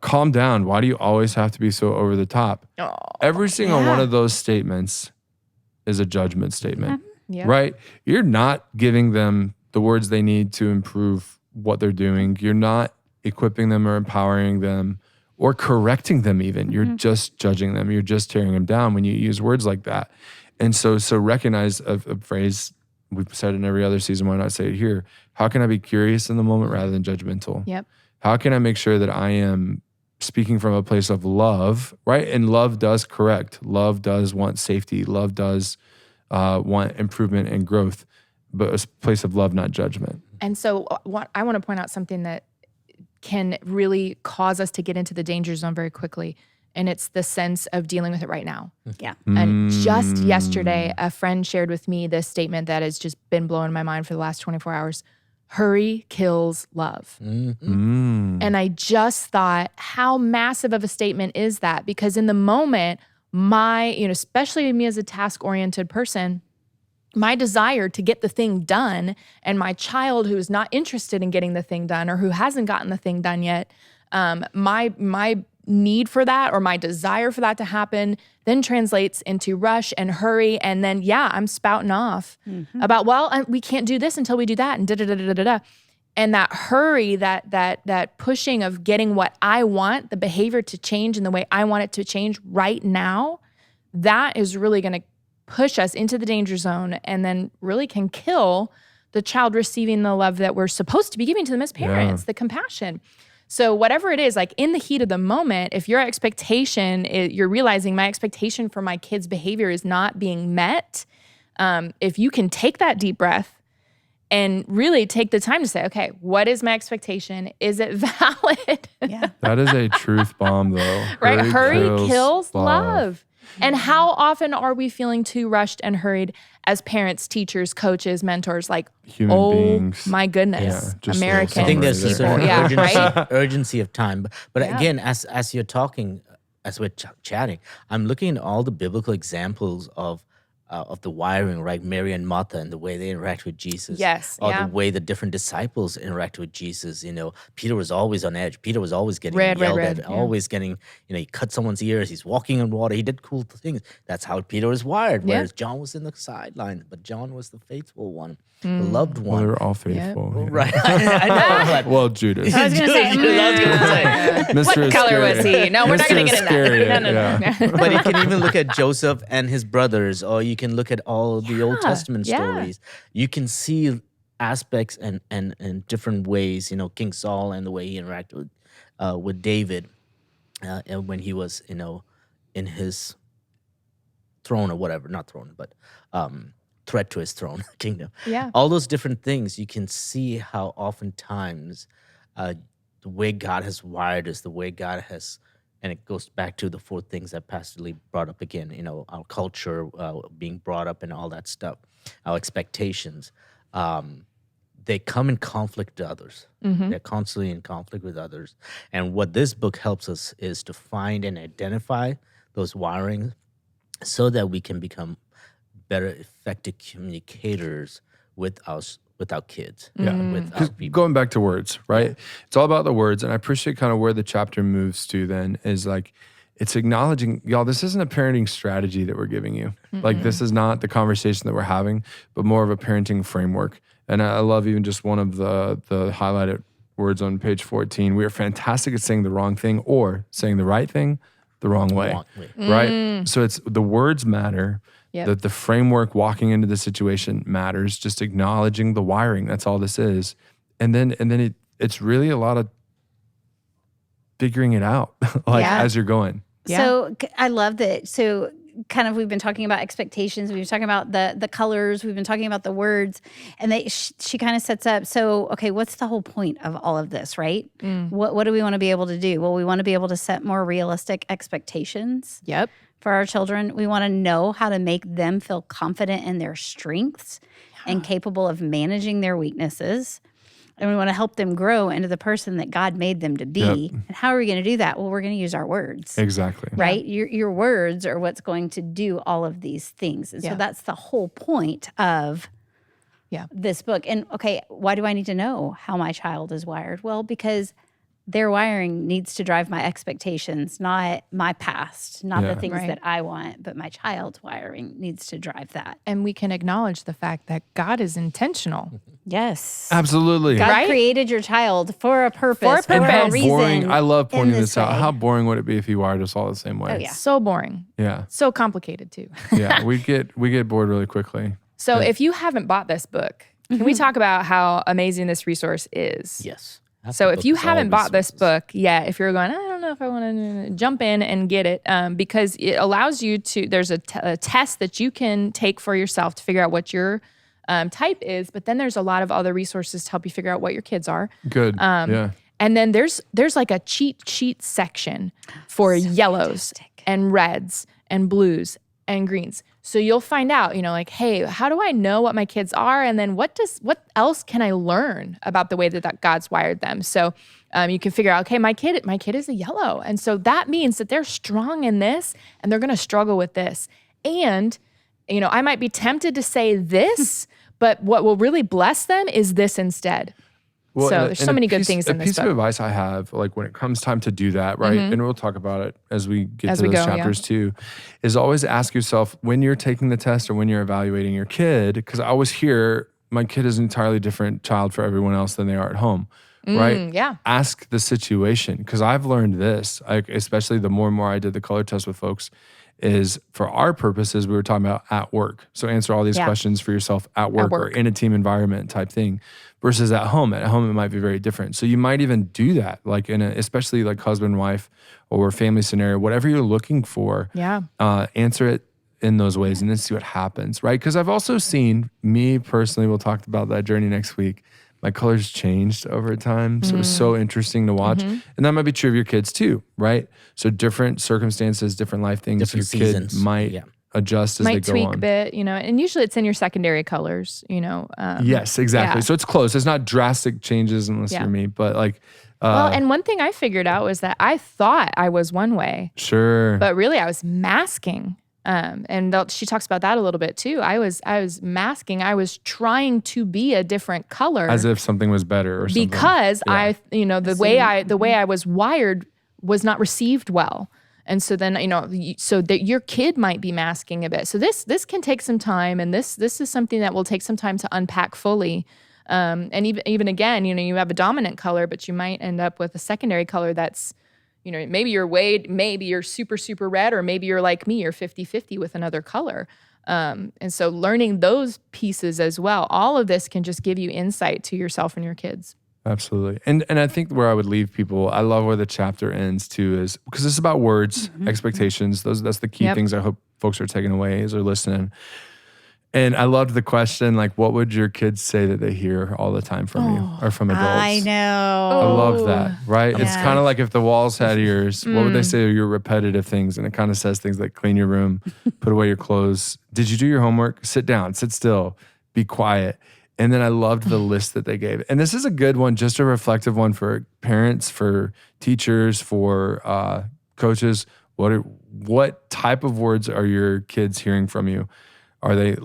Calm down. Why do you always have to be so over the top? Every single one of those statements is a judgment statement, right? You're not giving them the words they need to improve what they're doing. You're not equipping them or empowering them or correcting them even. You're just judging them. You're just tearing them down when you use words like that. And so recognize a phrase, we've said in every other season, why not say it here? How can I be curious in the moment rather than judgmental? Yep. How can I make sure that I am speaking from a place of love, right? And love does correct. Love does want safety. Love does want improvement and growth, but a place of love, not judgment. And so I want to point out something that can really cause us to get into the danger zone very quickly. And it's the sense of dealing with it right now. Yeah. And just yesterday, a friend shared with me this statement that has just been blowing my mind for the last 24 hours. Hurry kills love. And I just thought, how massive of a statement is that? Because in the moment, especially me as a task-oriented person, my desire to get the thing done and my child who is not interested in getting the thing done or who hasn't gotten the thing done yet, my need for that or my desire for that to happen then translates into rush and hurry. And then, I'm spouting off about, we can't do this until we do that and da-da-da-da-da-da. And that hurry, that pushing of getting what I want, the behavior to change in the way I want it to change right now, that is really going to push us into the danger zone and then really can kill the child receiving the love that we're supposed to be giving to them as parents, the compassion. So whatever it is, like in the heat of the moment, if your expectation, you're realizing my expectation for my kid's behavior is not being met, if you can take that deep breath and really take the time to say, okay, what is my expectation? Is it valid? Yeah. That is a truth bomb, though. Right? Hurry kills love. And how often are we feeling too rushed and hurried as parents, teachers, coaches, mentors? Like, Human beings. my goodness, just a little Americans. I think there's a People, certain right? urgency of time. But Yeah. again, as you're talking, as we're chatting, I'm looking at all the biblical examples of the wiring, right? Mary and Martha and the way they interact with Jesus. Yes, Or yeah. the way the different disciples interact with Jesus. Peter was always on edge. Peter was always getting Red, yelled at, yeah. always getting, he cut someone's ears. He's walking on water. He did cool things. That's how Peter was wired. Yeah. Whereas John was in the sidelines, but John was the faithful one, the loved Well, one. they're all faithful. yeah. Right. I know. But Well, Judas. I was going to say, Mr. What color was Iscariot. he? No, we're not going to get into that. No. but you can even look at Joseph and his brothers, or you can look at all the Old Testament yeah. stories. You can see aspects and different ways. King Saul and the way he interacted with David, and when he was in his throne or whatever, not throne, but threat to his throne kingdom. Yeah. All those different things, you can see how oftentimes the way God has wired us, the way God has. And it goes back to the 4 things that Pastor Lee brought up again, our culture being brought up and all that stuff, our expectations. They come in conflict with others. They're constantly in conflict with others. And what this book helps us is to find and identify those wirings so that we can become better, effective communicators with our kids, with our people. Going back to words, right? It's all about the words. And I appreciate kind of where the chapter moves to then is like, it's acknowledging, y'all, this isn't a parenting strategy that we're giving you. Like, this is not the conversation that we're having, but more of a parenting framework. And I love even just one of the highlighted words on page 14. We are fantastic at saying the wrong thing or saying the right thing the wrong way, right? So it's the words matter. Yep. That the framework walking into the situation matters, just acknowledging the wiring. That's all this is. And then it's really a lot of figuring it out as you're going. Yeah. So I love that. So kind of we've been talking about expectations. We've been talking about the colors. We've been talking about the words. And she kind of sets up. So, okay, what's the whole point of all of this, right? What do we want to be able to do? Well, we want to be able to set more realistic expectations. Yep. For our children. We want to know how to make them feel confident in their strengths and capable of managing their weaknesses. And we want to help them grow into the person that God made them to be. Yep. And how are we going to do that? Well, we're going to use our words. Exactly. Right? Your words are what's going to do all of these things. And so that's the whole point of this book. And okay, why do I need to know how my child is wired? Well, because their wiring needs to drive my expectations, not my past, not the things that I want, but my child's wiring needs to drive that. And we can acknowledge the fact that God is intentional. Yes. Absolutely. God created your child for a purpose, for And how a reason. boring, I love in pointing this out. way. How boring would it be if he wired us all the same way? Oh, yeah. So boring. Yeah. So complicated too. Yeah. We get bored really quickly. So if you haven't bought this book, can we talk about how amazing this resource is? Yes. So if you haven't bought this book yet, if you're going, I don't know if I want to jump in and get it, because it allows you to, there's a test that you can take for yourself to figure out what your type is, but then there's a lot of other resources to help you figure out what your kids are. Good. Yeah. And then there's like a cheat sheet section for yellows and reds and blues and greens. So you'll find out, like, hey, how do I know what my kids are? And then what else can I learn about the way that God's wired them? So you can figure out, okay, my kid is a yellow. And so that means that they're strong in this and they're going to struggle with this. And, I might be tempted to say this, but what will really bless them is this instead. Well, So there's so many good things in A this piece of book. advice I have, like when it comes time to do that, right? And we'll talk about it as we get As to we those go, chapters too, is always ask yourself when you're taking the test or when you're evaluating your kid, because I always hear my kid is an entirely different child for everyone else than they are at home, right? Yeah. Ask the situation, because I've learned this, especially the more and more I did the color test with folks, is for our purposes, we were talking about at work. So answer all these questions for yourself at work or in a team environment type thing versus at home. At home, it might be very different. So you might even do that, like especially like husband, wife, or family scenario, whatever you're looking for. Yeah. Answer it in those ways and then see what happens, right? Because I've also seen, me personally, we'll talk about that journey next week, my colors changed over time. So it was so interesting to watch. And that might be true of your kids too, right? So different circumstances, different life things, Different your seasons. kid might adjust as they Might go tweak on. a bit, and usually it's in your secondary colors, Yes, exactly. Yeah. So it's close. It's not drastic changes unless you're me, but like, Well, and one thing I figured out was that I thought I was one way, sure. but really I was masking. She talks about that a little bit too. I was masking. I was trying to be a different color As if something was better or something. because the way I was wired was not received well. And so then, so that your kid might be masking a bit. So this can take some time, and this is something that will take some time to unpack fully. And even again, you have a dominant color, but you might end up with a secondary color that's, maybe you're super, super red, or maybe you're like me, you're 50-50 with another color. And so learning those pieces as well, all of this can just give you insight to yourself and your kids. Absolutely. And I think where I would leave people, I love where the chapter ends too, is because it's about words, expectations. That's the key things I hope folks are taking away as they're listening. And I loved the question, like, what would your kids say that they hear all the time from you or from adults? I know. I love that, right? It's Yeah. kind of like if the walls had ears, what would they say are your repetitive things? And it kind of says things like clean your room, put away your clothes. Did you do your homework? Sit down, sit still, be quiet. And then I loved the list that they gave. And this is a good one, just a reflective one for parents, for teachers, for coaches. What type of words are your kids hearing from you? Are they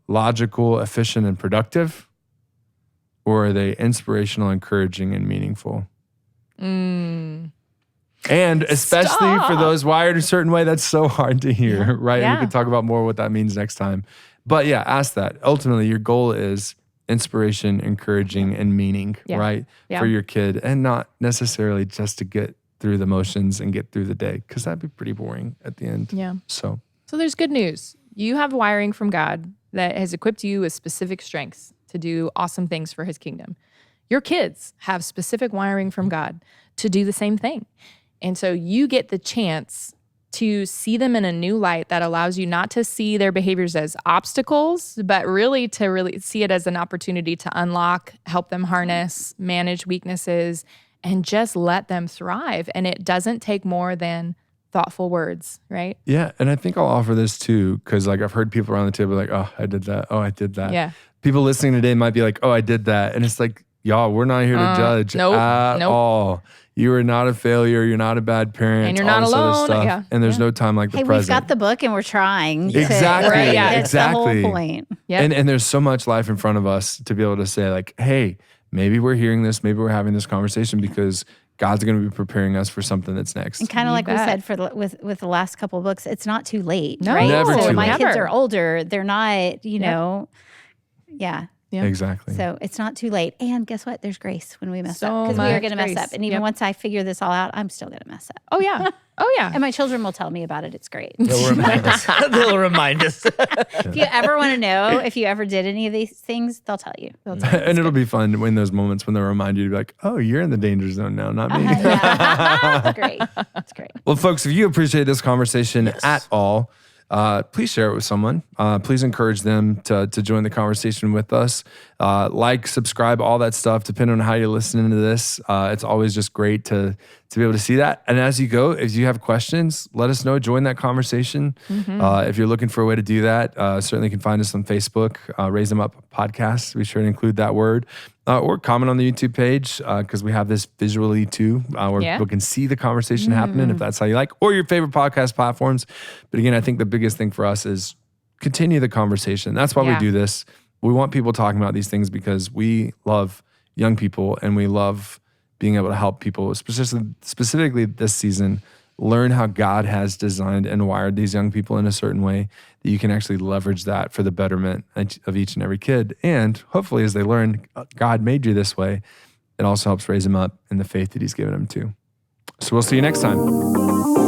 logical, efficient, and productive? Or are they inspirational, encouraging, and meaningful? And especially for those wired a certain way, that's so hard to hear, right? Yeah. We can talk about more what that means next time. But yeah, ask that. Ultimately, your goal is inspiration, encouraging, and meaning, right? Yeah. For your kid, and not necessarily just to get through the motions and get through the day, because that'd be pretty boring at the end. Yeah. So there's good news. You have wiring from God that has equipped you with specific strengths to do awesome things for his kingdom. Your kids have specific wiring from God to do the same thing. And so you get the chance to see them in a new light that allows you not to see their behaviors as obstacles, but really to really see it as an opportunity to unlock, help them harness, manage weaknesses, and just let them thrive. And it doesn't take more than thoughtful words, right? yeah, and I think I'll offer this too, because like I've heard people around the table like, oh, I did that. Oh, I did that. Yeah. People listening today might be like, oh, I did that. And it's like, y'all, we're not here to judge at all. You are not a failure. You're not a bad parent. And you're all not this other alone. stuff. Yeah. And there's no time like the Hey, present. we've got the book and we're trying. Exactly. Right, yeah. That's the whole Exactly. point. Yep. And there's so much life in front of us to be able to say like, hey, maybe we're hearing this, maybe we're having this conversation because God's going to be preparing us for something that's next. And kind of You like we bet. said with the last couple of books, it's not too late, No. right? Never so too my late. kids Never. are older. They're not, yeah. Yeah. Exactly. So it's not too late. And guess what? There's grace when we mess So up, because we are much going to mess grace. up. And even Yep. once I figure this all out, I'm still going to mess up. Oh, yeah. Oh, yeah. And my children will tell me about it. It's great. They'll remind us. They'll remind us. If you ever want to know if you ever did any of these things, they'll tell you. And it'll be fun in those moments when they remind you to be like, oh, you're in the danger zone now, not me. Yeah. It's great. It's great. Well, folks, if you appreciate this conversation at all, please share it with someone. Please encourage them to join the conversation with us. Like, subscribe, all that stuff, depending on how you're listening to this. It's always just great to be able to see that. And as you go, if you have questions, let us know. Join that conversation. If you're looking for a way to do that, certainly you can find us on Facebook, Raise Them Up Podcast. Be sure to include that word. Or comment on the YouTube page, because we have this visually too, where people can see the conversation happening if that's how you like, or your favorite podcast platforms. But again, I think the biggest thing for us is continue the conversation. That's why we do this. We want people talking about these things because we love young people and we love being able to help people, specifically this season, learn how God has designed and wired these young people in a certain way that you can actually leverage that for the betterment of each and every kid. And hopefully as they learn God made you this way, it also helps raise them up in the faith that he's given them too. So we'll see you next time.